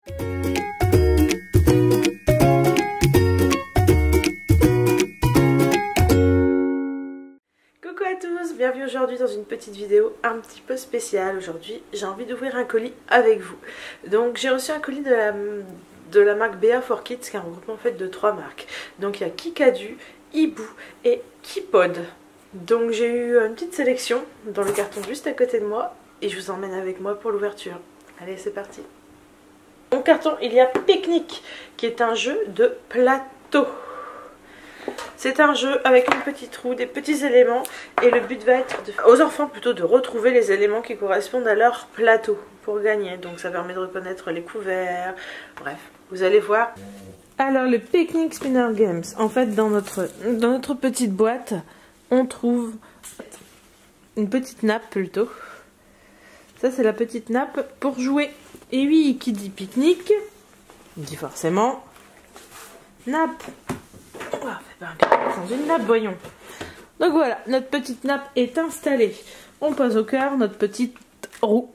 Coucou à tous, bienvenue aujourd'hui dans une petite vidéo un petit peu spéciale. Aujourd'hui j'ai envie d'ouvrir un colis avec vous. Donc j'ai reçu un colis de la marque BA4Kids, qui est un regroupement en fait de 3 marques. Donc il y a Kikadu, Hibou et Kipod. Donc j'ai eu une petite sélection dans le carton juste à côté de moi et je vous emmène avec moi pour l'ouverture. Allez, c'est parti. Dans le carton il y a Picnic, qui est un jeu de plateau. C'est un jeu avec une petite roue, des petits éléments, et le but va être aux enfants plutôt de retrouver les éléments qui correspondent à leur plateau pour gagner. Donc ça permet de reconnaître les couverts, bref, vous allez voir. Alors le Picnic Spinner Games, en fait dans notre petite boîte, on trouve une petite nappe plutôt. Ça c'est la petite nappe pour jouer. Et oui, qui dit pique-nique, dit forcément nappe. Dans une nappe, voyons. Donc voilà, notre petite nappe est installée. On pose au cœur notre petite roue.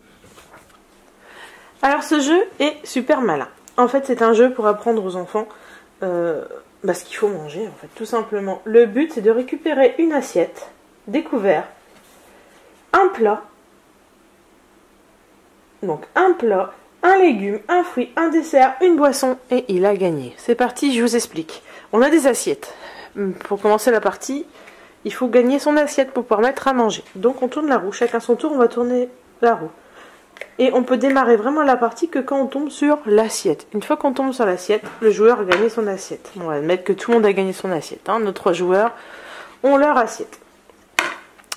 Alors ce jeu est super malin. En fait c'est un jeu pour apprendre aux enfants ce qu'il faut manger, en fait, tout simplement. Le but c'est de récupérer une assiette, des couverts, un plat. Donc un plat, un légume, un fruit, un dessert, une boisson et il a gagné. C'est parti, je vous explique. On a des assiettes. Pour commencer la partie, il faut gagner son assiette pour pouvoir mettre à manger. Donc on tourne la roue, chacun son tour, on va tourner la roue. Et on peut démarrer vraiment la partie que quand on tombe sur l'assiette. Une fois qu'on tombe sur l'assiette, le joueur a gagné son assiette. On va admettre que tout le monde a gagné son assiette. Hein. Nos 3 joueurs ont leur assiette.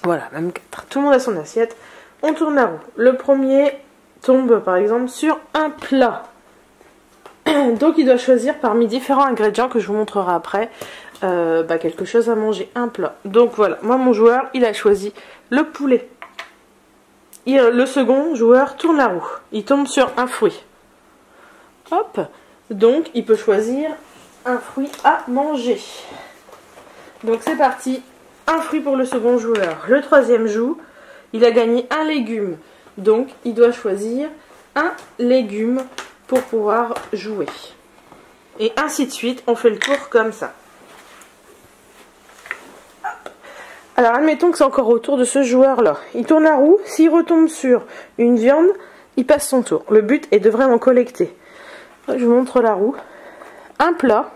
Voilà, même 4. Tout le monde a son assiette. On tourne la roue. Le premier tombe par exemple sur un plat. Donc il doit choisir parmi différents ingrédients que je vous montrerai après quelque chose à manger, un plat. Donc voilà, moi mon joueur il a choisi le poulet. Le second joueur tourne la roue, il tombe sur un fruit. Hop, donc il peut choisir un fruit à manger. Donc c'est parti, un fruit pour le second joueur. Le troisième joue, il a gagné un légume. Donc il doit choisir un légume pour pouvoir jouer. Et ainsi de suite, on fait le tour comme ça. Alors admettons que c'est encore au tour de ce joueur-là. Il tourne la roue, s'il retombe sur une viande, il passe son tour. Le but est de vraiment collecter. Je vous montre la roue. Un plat,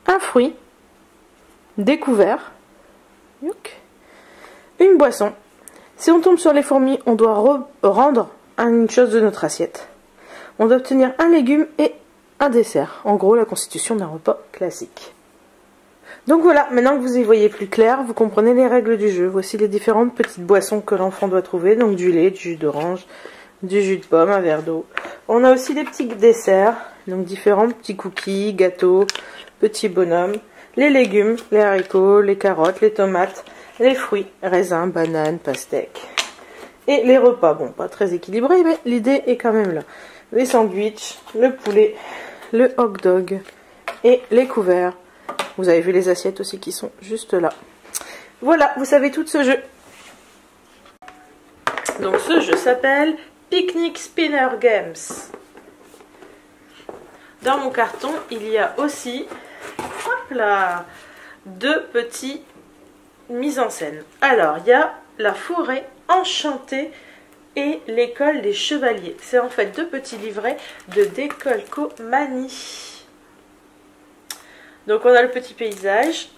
un fruit, des couverts, une boisson. Si on tombe sur les fourmis, on doit rendre une chose de notre assiette. On doit obtenir un légume et un dessert. En gros, la constitution d'un repas classique. Donc voilà, maintenant que vous y voyez plus clair, vous comprenez les règles du jeu. Voici les différentes petites boissons que l'enfant doit trouver. Donc du lait, du jus d'orange, du jus de pomme, un verre d'eau. On a aussi des petits desserts, donc différents petits cookies, gâteaux, petits bonhommes. Les légumes, les haricots, les carottes, les tomates, les fruits, raisins, bananes, pastèques. Et les repas, bon, pas très équilibrés, mais l'idée est quand même là. Les sandwichs, le poulet, le hot dog et les couverts. Vous avez vu les assiettes aussi qui sont juste là. Voilà, vous savez tout de ce jeu. Donc ce jeu s'appelle Picnic Spinner Games. Dans mon carton, il y a aussi, hop là, 2 petits mises en scène. Alors, il y a la forêt enchantée et l'école des chevaliers. C'est en fait 2 petits livrets de décolcomanie. Donc on a le petit paysage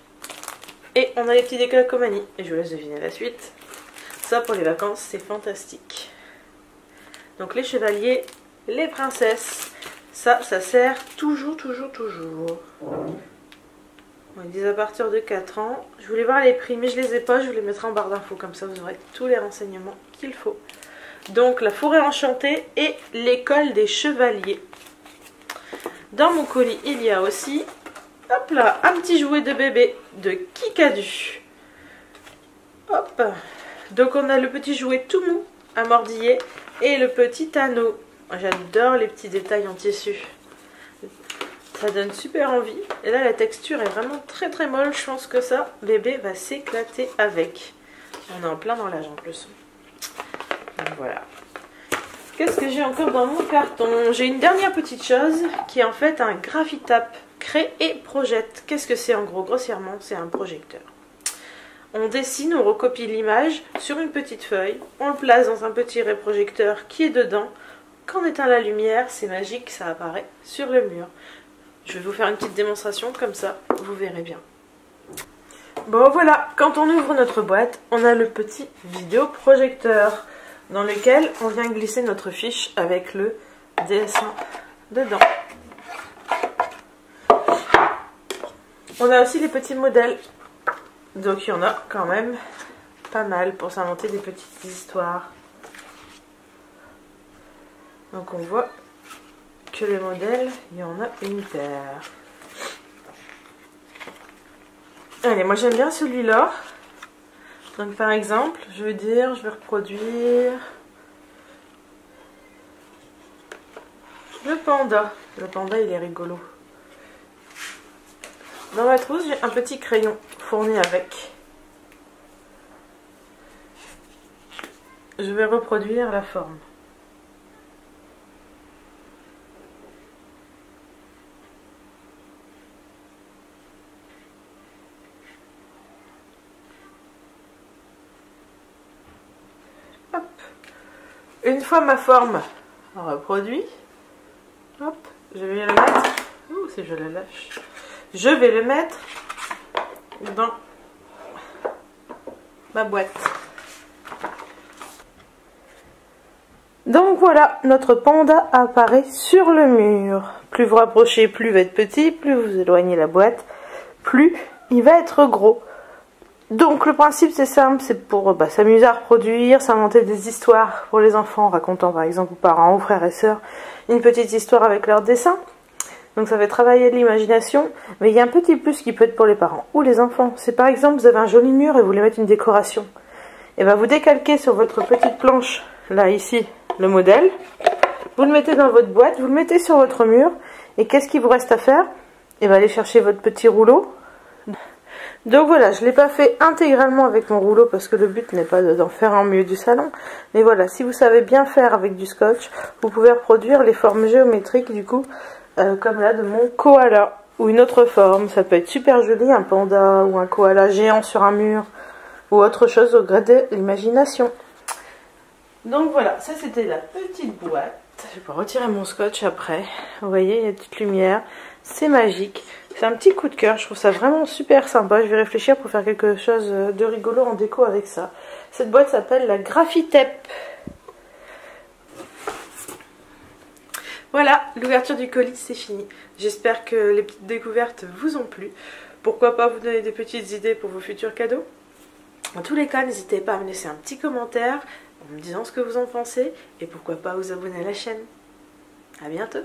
et on a les petits décolcomanie. Et je vous laisse deviner la suite. Ça pour les vacances c'est fantastique. Donc les chevaliers, les princesses, ça sert toujours. On dit à partir de 4 ans. Je voulais voir les prix mais je les ai pas, je vous les mettrai en barre d'infos. Comme ça vous aurez tous les renseignements qu'il faut. Donc la forêt enchantée et l'école des chevaliers. Dans mon colis il y a aussi, hop là, un petit jouet de bébé de Kikadu. Hop. Donc on a le petit jouet tout mou à mordiller et le petit anneau. J'adore les petits détails en tissu. Ça donne super envie. Et là la texture est vraiment très molle. Je pense que ça, bébé va s'éclater avec. On est en plein dans l'âge en plus. Donc voilà. Qu'est-ce que j'ai encore dans mon carton? J'ai une dernière petite chose qui est en fait un Graphitape Crée et Projette. Qu'est-ce que c'est en gros? Grossièrement, c'est un projecteur. On dessine, on recopie l'image sur une petite feuille, on le place dans un petit réprojecteur qui est dedans. Quand on éteint la lumière, c'est magique, ça apparaît sur le mur. Je vais vous faire une petite démonstration, comme ça, vous verrez bien. Bon voilà, quand on ouvre notre boîte, on a le petit vidéoprojecteur dans lequel on vient glisser notre fiche avec le dessin dedans. On a aussi les petits modèles, donc il y en a quand même pas mal pour s'inventer des petites histoires. Donc on voit que les modèles, il y en a une paire. Allez, moi j'aime bien celui-là. Donc par exemple, je vais reproduire le panda. Le panda, il est rigolo. Dans ma trousse, j'ai un petit crayon fourni avec. Je vais reproduire la forme. Hop. Une fois ma forme reproduite, hop, je vais le mettre. Ouh, si je la lâche. Je vais le mettre dans ma boîte. Donc voilà, notre panda apparaît sur le mur. Plus vous rapprochez, plus il va être petit, plus vous éloignez la boîte, plus il va être gros. Donc le principe c'est simple, c'est pour s'amuser à reproduire, s'inventer des histoires pour les enfants, racontant par exemple aux parents, aux frères et sœurs, une petite histoire avec leur dessin. Donc ça fait travailler de l'imagination, mais il y a un petit plus qui peut être pour les parents ou les enfants. C'est par exemple vous avez un joli mur et vous voulez mettre une décoration. Et bien vous décalquez sur votre petite planche, là ici, le modèle. Vous le mettez dans votre boîte, vous le mettez sur votre mur. Et qu'est-ce qu'il vous reste à faire? Et bien aller chercher votre petit rouleau. Donc voilà, je ne l'ai pas fait intégralement avec mon rouleau parce que le but n'est pas d'en faire un au milieu du salon. Mais voilà, si vous savez bien faire avec du scotch, vous pouvez reproduire les formes géométriques du coup. Comme là de mon koala ou une autre forme, ça peut être super joli, un panda ou un koala géant sur un mur ou autre chose au gré de l'imagination. Donc voilà, ça c'était la petite boîte. Je vais retirer mon scotch après. Vous voyez, il y a une petite lumière, c'est magique. C'est un petit coup de cœur, je trouve ça vraiment super sympa. Je vais réfléchir pour faire quelque chose de rigolo en déco avec ça. Cette boîte s'appelle la Graphitape. Voilà, l'ouverture du colis c'est fini. J'espère que les petites découvertes vous ont plu. Pourquoi pas vous donner des petites idées pour vos futurs cadeaux. En tous les cas, n'hésitez pas à me laisser un petit commentaire en me disant ce que vous en pensez. Et pourquoi pas vous abonner à la chaîne. À bientôt.